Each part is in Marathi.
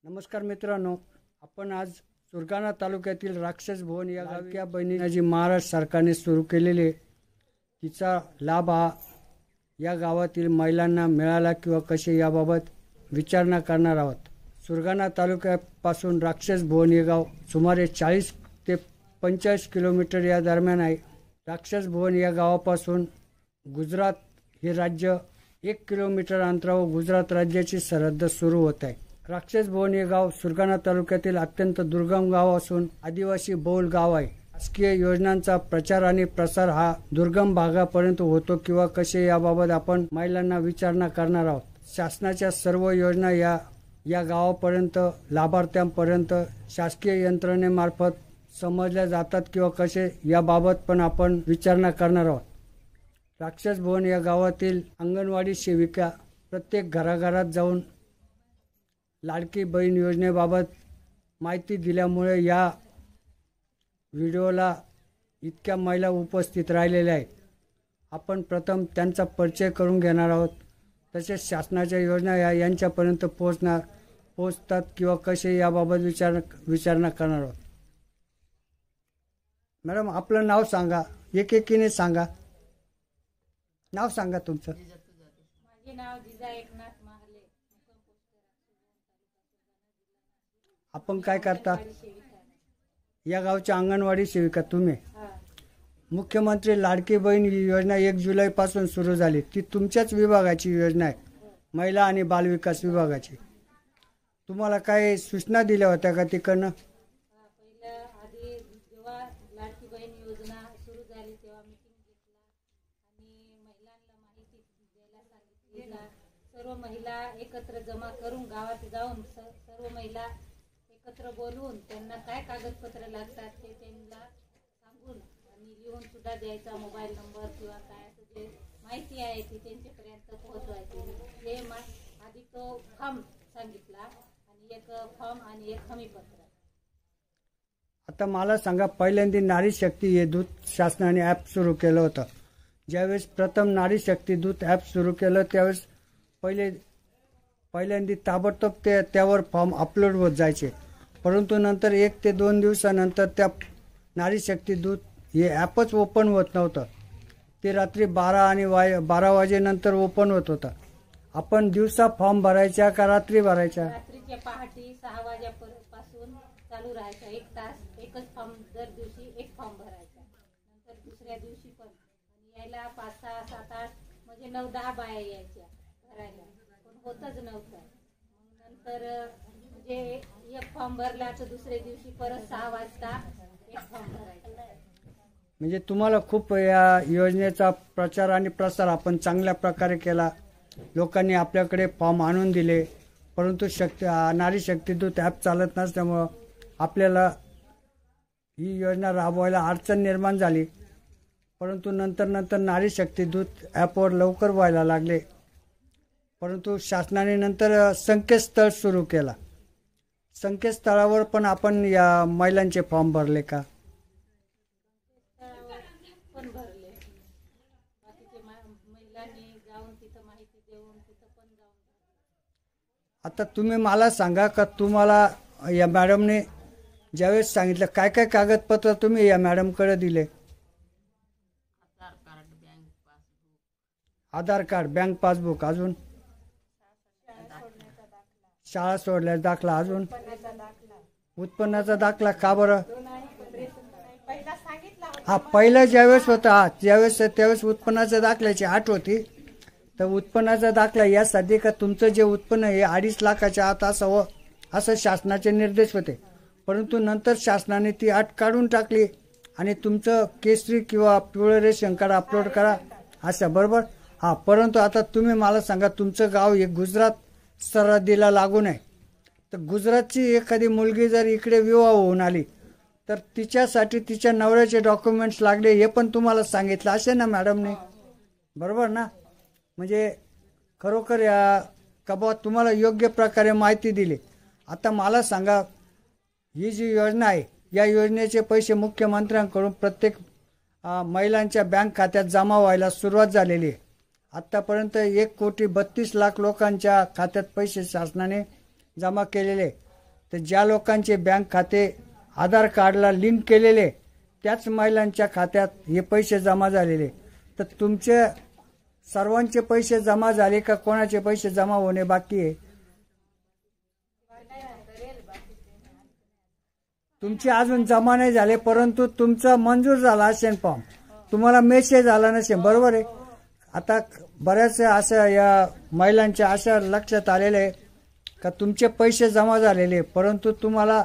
नमस्कार मित्रांनो, आपण आज सुरगाणा तालुक्यातील राक्षस भवन या गावच्या बहिणीला जी महाराष्ट्र सरकारने सुरू केलेले तिचा लाभ हा या गावातील महिलांना मिळाला किंवा कसे याबाबत विचारणा करणार आहोत। सुरगाणा तालुक्यापासून राक्षस भवन हे गाव सुमारे 40 ते 45 किलोमीटर या दरम्यान आहे। राक्षस भवन या गावापासून गुजरात हे राज्य 1 किलोमीटर अंतरावर गुजरात राज्याची सरहद्द सुरू होत आहे। राक्षस भवन हे गाव सुरगाणा तालुक्यातील अत्यंत दुर्गम गाव असून आदिवासी बहुल गाव आहे। शासकीय योजनांचा प्रचार आणि प्रसार हा दुर्गम भागापर्यंत होतो किंवा कसे याबाबत आपण महिलांना विचारणा करणार आहोत। शासनाच्या सर्व योजना या गावापर्यंत लाभार्थ्यांपर्यंत शासकीय यंत्रणेमार्फत समजल्या जातात किंवा कसे याबाबत पण आपण विचारणा करणार आहोत। राक्षस भवन या गावातील अंगणवाडी सेविका प्रत्येक घराघरात जाऊन लाडकी बहीण योजनेबाबत माहिती दिल्यामुळे या व्हिडिओला इतक्या महिला उपस्थित राहिलेल्या आहेत। आपण प्रथम त्यांचा परिचय करून घेणार आहोत, तसेच शासनाच्या योजना यांच्यापर्यंत पोहोचतात किंवा कसे याबाबत विचारणा करणार आहोत। मॅडम, आपलं नाव सांगा, एकेकीने सांगा। नाव सांगा तुमचं। माझे नाव जिजा एकनाथ महाले। आपण काय करता? या गावच्या अंगणवाडी सेविका तुम्ही। मुख्यमंत्री लाडकी बहीण ही योजना 1 जुलैपासून सुरू झाली। ती तुमच्याच विभागाची योजना आहे, महिला आणि बालविकास विभागाची। तुम्हाला काय सूचना दिल्या होत्या का तिकडनं? पहिलं आधी जेव्हा लाडकी बहीण योजना सुरू झाली तेव्हा मीटिंग घेतला आणि महिलांना माहिती द्यायला सांगितली का सर्व महिला एकत्र जमा करून गावात जाऊन सर्व महिला एकत्र बोलवून त्यांना काय कागदपत्र लागतात ते त्यांना सांगून आणि लिहून सुद्धा द्यायचा, मोबाईल नंबर किंवा काय असं जे माहिती आहे ती त्यांच्यापर्यंत पोहोचवायची। हे आधी तो फॉर्म सांगितला आणि एक फॉर्म आणि एक हमीपत्र। आता मला सांगा, पहिल्यांदा नारी शक्ती हे दूत शासनाने ॲप सुरू केलं होतं। ज्यावेळेस प्रथम नारी शक्ती दूत ॲप सुरू केलं त्यावेळेस पहिल्यांदा ताबडतोब त्यावर फॉर्म अपलोड होत जायचे, परंतु नंतर 1 ते 2 दिवसानंतर त्या नारी शक्ती दूत हे ॲपच ओपन होत नव्हतं। ते रात्री 12 वाजेनंतर ओपन होत होतं। आपण दिवसा फॉर्म भरायचा का रात्री भरायचा? रात्रीच्या पहाटे 6 वाजेपासून चालू राहायचा, 1 तास एकच फॉर्म, दर दिवशी एक फॉर्म भरायचा। नंतर दुसऱ्या दिवशी पण आणि यायला 5, 6, 7, 8 म्हणजे 9, 10 बाया यायच्या भरायला, पण होतच नव्हतं। नंतर म्हणजे एक फॉर्म भरला तर दुसऱ्या दिवशी परत 6 वाजता एक फॉर्म भरायचा। म्हणजे तुम्हाला खूप या योजनेचा प्रचार आणि प्रसार आपण चांगल्या प्रकारे केला। लोकांनी आपल्याकडे फॉर्म आणून दिले, परंतु नारी शक्ती दूत ॲप चालत नसल्यामुळं आपल्याला ही योजना राबवायला अडचण निर्माण झाली। परंतु नंतर नारी शक्ती दूत ॲपवर लवकर व्हायला लागले। परंतु शासनाने नंतर संकेतस्थळ सुरू केला। संकेतस्थळावर पण आपण या महिलांचे फॉर्म भरले का? पण भरले, बाकीचे महिलांनी जाऊन तिथं माहिती देऊन तिथं पण जाऊन। आता तुम्ही मला सांगा का तुम्हाला या मॅडमने ज्यावेळेस सांगितलं काय काय कागदपत्र तुम्ही या मॅडमकडे दिले? आधार कार्ड, बँक पासबुक, अजून शाळा सोडल्याचा दाखला, अजून उत्पन्नाचा दाखला। का बरं? हा, पहिला ज्यावेळेस होता त्यावेळेस उत्पन्नाच्या दाखल्याची अट होती। तर उत्पन्नाचा दाखला यासाठी का तुमचं जे उत्पन्न हे 2.5 लाखाच्या आत असावं असं शासनाचे निर्देश होते, परंतु नंतर शासनाने ती अट काढून टाकली आणि तुमचं केसरी किंवा पिवळं रेशन कार्ड अपलोड करा असं, बरोबर? हा, परंतु आता तुम्ही मला सांगा, तुमचं गाव हे गुजरात सरहद्दीला लागून आहे, तर गुजरातची एखादी मुलगी जर इकडे विवाह होऊन आली तर तिच्यासाठी तिच्या नवऱ्याचे डॉक्युमेंट्स लागले हे पण तुम्हाला सांगितलं असे ना मॅडमने, बरोबर ना? म्हणजे खरोखर या कबा तुम्हाला योग्य प्रकारे माहिती दिली। आता मला सांगा, ही जी योजना आहे या योजनेचे पैसे मुख्यमंत्र्यांकडून प्रत्येक महिलांच्या बँक खात्यात जमा व्हायला सुरुवात झालेली आहे। आतापर्यंत 1,32,00,000 लोकांच्या खात्यात पैसे शासनाने जमा केलेले। तर ज्या लोकांचे बँक खाते आधार कार्डला लिंक केलेले त्याच महिलांच्या खात्यात हे पैसे जमा झालेले, तर तुमचे सर्वांचे पैसे जमा झाले का कोणाचे पैसे जमा होणे बाकी आहे? तुमचे अजून जमा नाही झाले, परंतु तुमचा मंजूर झाला असेल फॉर्म, तुम्हाला मेसेज आला नसेल, बरोबर आहे. आता बऱ्याच अशा या महिलांच्या अशा लक्षात आलेले आहे का तुमचे पैसे जमा झालेले, परंतु तुम्हाला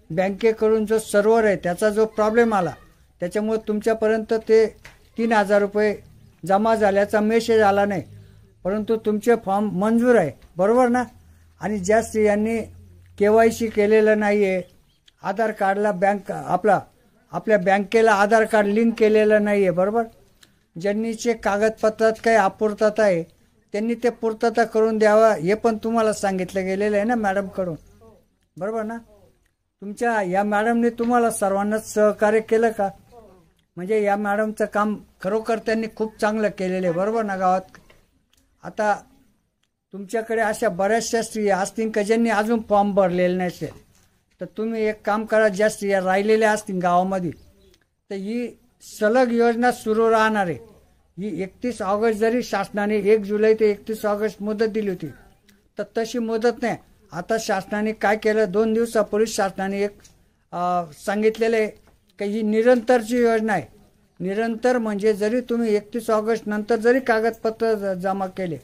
बँकेकडून जो सर्व्हर आहे त्याचा जो प्रॉब्लेम आला त्याच्यामुळे तुमच्यापर्यंत ते 3,000 रुपये जमा झाल्याचा मेसेज आला नाही, परंतु तुमचे फॉर्म मंजूर आहे, बरोबर ना. आणि ज्या स्त्रियांनी KYC केलेलं नाही आहे, आधार कार्डला आपल्या बँकेला आधार कार्ड लिंक केलेलं नाही आहे, बरोबर, ज्यांनीचे कागदपत्रात काही अपूर्तता आहे त्यांनी ते पूर्तता करून द्यावा, हे पण तुम्हाला सांगितलं गेलेलं आहे ना मॅडमकडून, बरोबर ना. तुमच्या या मॅडमने तुम्हाला सर्वांनाच सहकार्य केलं का? म्हणजे या मॅडमचं काम खरोखर त्यांनी खूप चांगलं केलेलं आहे, बरोबर ना गावात. आता तुमच्याकडे अशा बऱ्याचशा स्त्रिया असतील का ज्यांनी अजून फॉर्म भरलेले नसेल, तर तुम्ही एक काम करा, ज्या स्त्रिया राहिलेल्या असतील गावामध्ये तर ही सलग योजना सुरू राहणार आहे. ही 31 ऑगस्ट जरी शासनाने 1 जुलै ते 31 ऑगस्ट मुदत दिली होती, तर तशी मुदत नाही. आता शासनाने काय केलं, 2 दिवसापूर्वी शासनाने एक सांगितलेलं आहे की ही निरंतरची योजना आहे. निरंतर म्हणजे जरी तुम्ही 31 ऑगस्ट नंतर जरी कागदपत्र जमा केले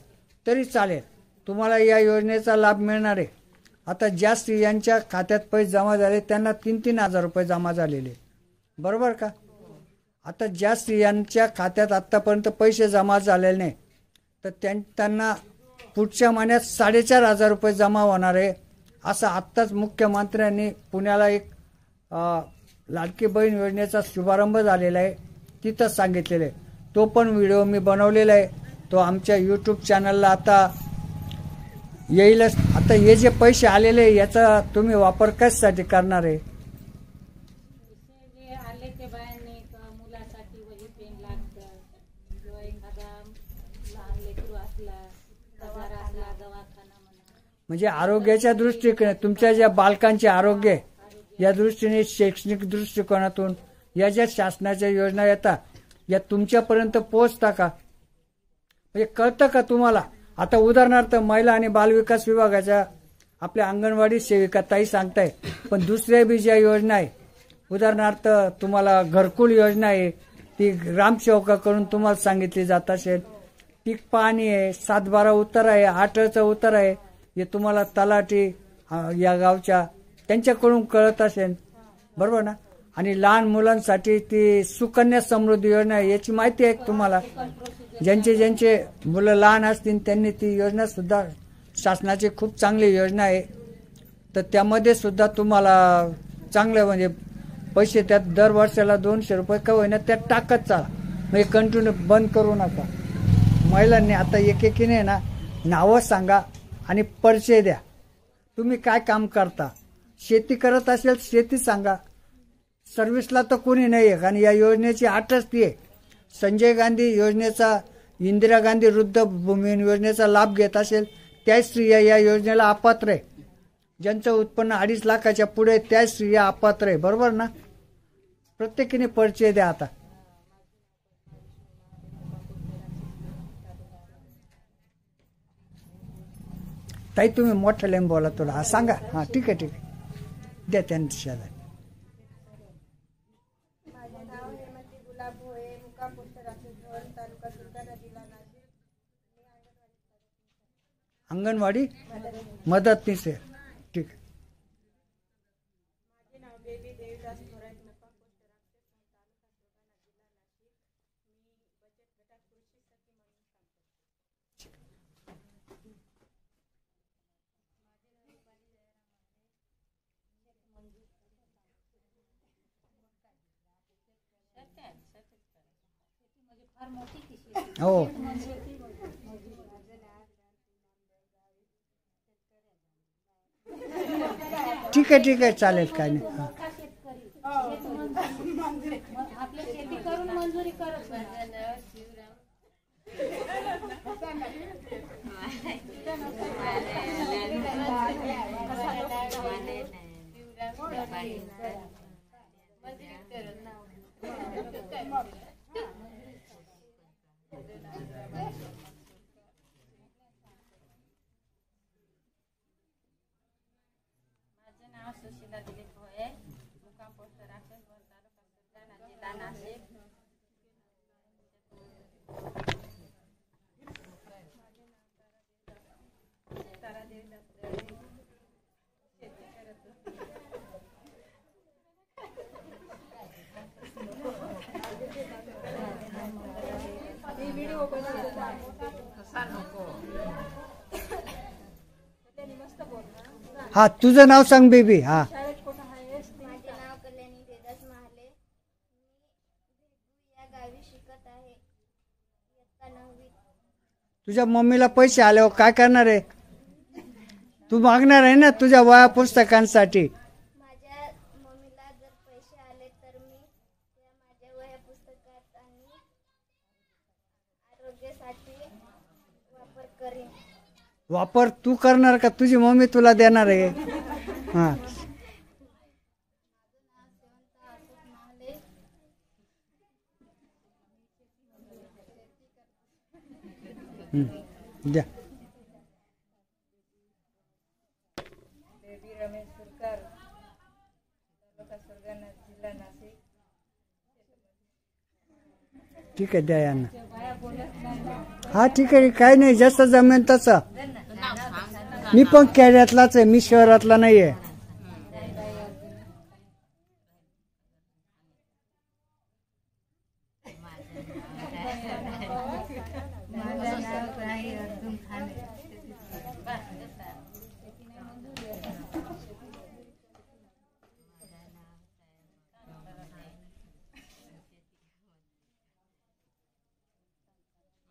तरी चालेल, तुम्हाला या योजनेचा लाभ मिळणार आहे. आता ज्या स्त्रियांच्या खात्यात पैसे जमा झाले त्यांना 3,000 रुपये जमा झालेले, बरोबर का. आता ज्या स्त्रियांच्या खात्यात आत्तापर्यंत पैसे जमा झालेले नाही तर त्यांना पुढच्या महिन्यात 4,500 रुपये जमा होणार आहे, असं आत्ताच मुख्यमंत्र्यांनी पुण्याला एक लाडकी बहीण योजनेचा शुभारंभ झालेला आहे तिथं सांगितलेलं आहे. तो पण व्हिडिओ मी बनवलेला आहे, तो आमच्या YouTube चॅनलला आता येईलच. आता हे जे पैसे आलेले याचा तुम्ही वापर कशासाठी करणार आहे? म्हणजे आरोग्याच्या दृष्टीने तुमच्या ज्या बालकांचे आरोग्य या दृष्टीने, शैक्षणिक दृष्टिकोनातून या ज्या शासनाच्या योजना येतात या तुमच्यापर्यंत पोहोचता का? म्हणजे कळतं का तुम्हाला? आता उदाहरणार्थ महिला आणि बालविकास विभागाच्या आपल्या अंगणवाडी सेविका ताई सांगताय, पण दुसऱ्या बी ज्या योजना आहे, उदाहरणार्थ तुम्हाला घरकुल योजना आहे ती ग्रामसेवकाकडून तुम्हाला सांगितली जात असेल, पीक पाणी आहे, 7-12 उत्तर आहे, 8चं उत्तर आहे, हे तुम्हाला तलाठी या गावच्या त्यांच्याकडून कळत असेल, बरोबर ना. आणि लहान मुलांसाठी ती सुकन्या समृद्धी योजना आहे, याची माहिती आहे तुम्हाला. ज्यांचे मुलं लहान असतील त्यांनी ती योजना सुद्धा शासनाची खूप चांगली योजना आहे, तर त्यामध्ये सुद्धा तुम्हाला चांगलं म्हणजे पैसे त्यात दर वर्षाला 200 रुपये का होईना त्यात टाकत चाला, म्हणजे कंटिन्यू बंद करू नका. महिलांनी आता एकेकीने ना नावं सांगा आणि परिचय द्या. तुम्ही काय काम करता, शेती करत असेल शेती सांगा. सर्व्हिसला तर कोणी नाही आहे, आणि या योजनेची अटच ती आहे. संजय गांधी योजनेचा, इंदिरा गांधी वृद्धभूमी योजनेचा लाभ घेत असेल त्या स्त्रिया या योजनेला अपात्र आहे. ज्यांचं उत्पन्न 2.5 लाखाच्या पुढे त्या स्त्रिया अपात्र आहे, बरोबर ना. प्रत्येकीने परिचय द्या. आता ताई तुम्ही मोठं लेम बोला थोडं, हा सांगा. हा ठीक आहे द्या त्यांच्या. अंगणवाडी मदतनीस आहे, ठीक आहे. हो ठीक आहे चालेल, काय नाही. आपल्या शेती करून मंजुरी करत नाही. माझं नाव सुशीला दिलीप भोये, मुक्काम पोस्ट राक्षस भोन, तालुका सुरगाणा, जिल्हा नाशिक. हा तुझं नाव सांग बेबी. हा माझे नाव कल्याणी देदास महाले. मी या गावी शिकत आहे, इयत्ता 9वी. तुझ्या मम्मीला पैसे आल्यावर काय करणार आहे? तू मागणार आहे ना तुझ्या वया पुस्तकांसाठी. माझ्या मम्मीला जर पैसे आले तर मी त्या माझ्या वह्या पुस्तकात आणि आरोग्यासाठी वापर करीन. वापर तू करणार का तुझी मम्मी तुला देणार आहे? हा द्या. बेबी रमेश सुरकर, तालुका सुरगाणा, जिल्हा नाशिक. ठीक आहे द्या यांना. हा ठीक आहे, काय नाही, जसं जमेन तसं. मी पण खेड्यातलाच आहे, मी शहरातला नाही आहे. माझं नाव राही अर्जुन खाने.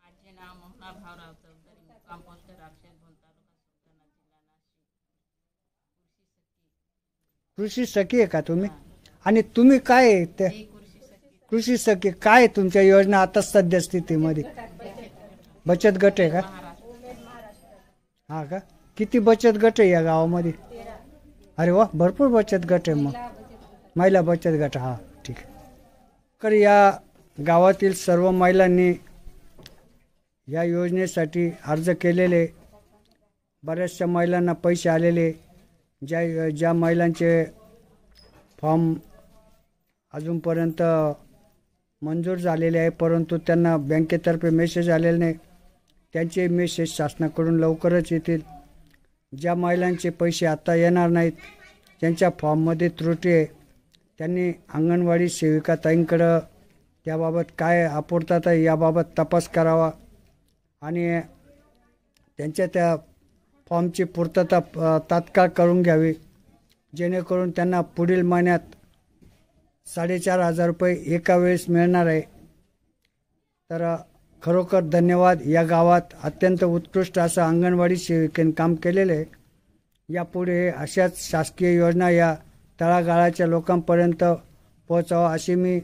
माझे नाव मोहना भाऊराव चौधरी, मुक्काम पोस्ट राक्षस भोन, तालुका सुरगाणा, जिल्हा नाशिक. कृषी सखी आहे का तुम्ही? आणि तुम्ही काय आहे ते कृषी सखी काय आहे तुमच्या योजना आता सध्या स्थितीमध्ये? बचत गट आहे का? हा का? किती बचत गट आहे या गावामध्ये? अरे वा, भरपूर बचत गट आहे. मग महिला बचत गट. हा ठीक आहे. तर या गावातील सर्व महिलांनी या योजनेसाठी अर्ज केलेले, बऱ्याचशा महिलांना पैसे आलेले. ज्या महिलांचे फॉर्म अजूनपर्यंत मंजूर झालेले आहे परंतु त्यांना बँकेतर्फे मेसेज आलेले नाही, त्यांचे मेसेज शासनाकडून लवकरच येतील. ज्या महिलांचे पैसे आता येणार नाहीत, ज्यांच्या फॉर्ममध्ये त्रुटी आहे, त्यांनी अंगणवाडी सेविका ताईंकडं त्याबाबत काय अपूर्तता आहे याबाबत तपास करावा आणि त्यांच्या त्या फॉर्मची पूर्तता तात्काळ करून घ्यावी, जेणेकरून त्यांना पुढील महिन्यात 4,500 रुपये एका वेळेस मिळणार आहे. तर खरोखर धन्यवाद. या गावात अत्यंत उत्कृष्ट असं अंगणवाडी सेविकेने काम केलेलं आहे. यापुढे अशाच शासकीय योजना या तळागाळाच्या लोकांपर्यंत पोहोचावा अशी मी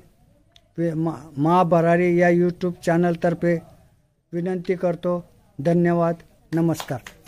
महाभरारी या यूट्यूब चॅनलतर्फे विनंती करतो. धन्यवाद. नमस्कार.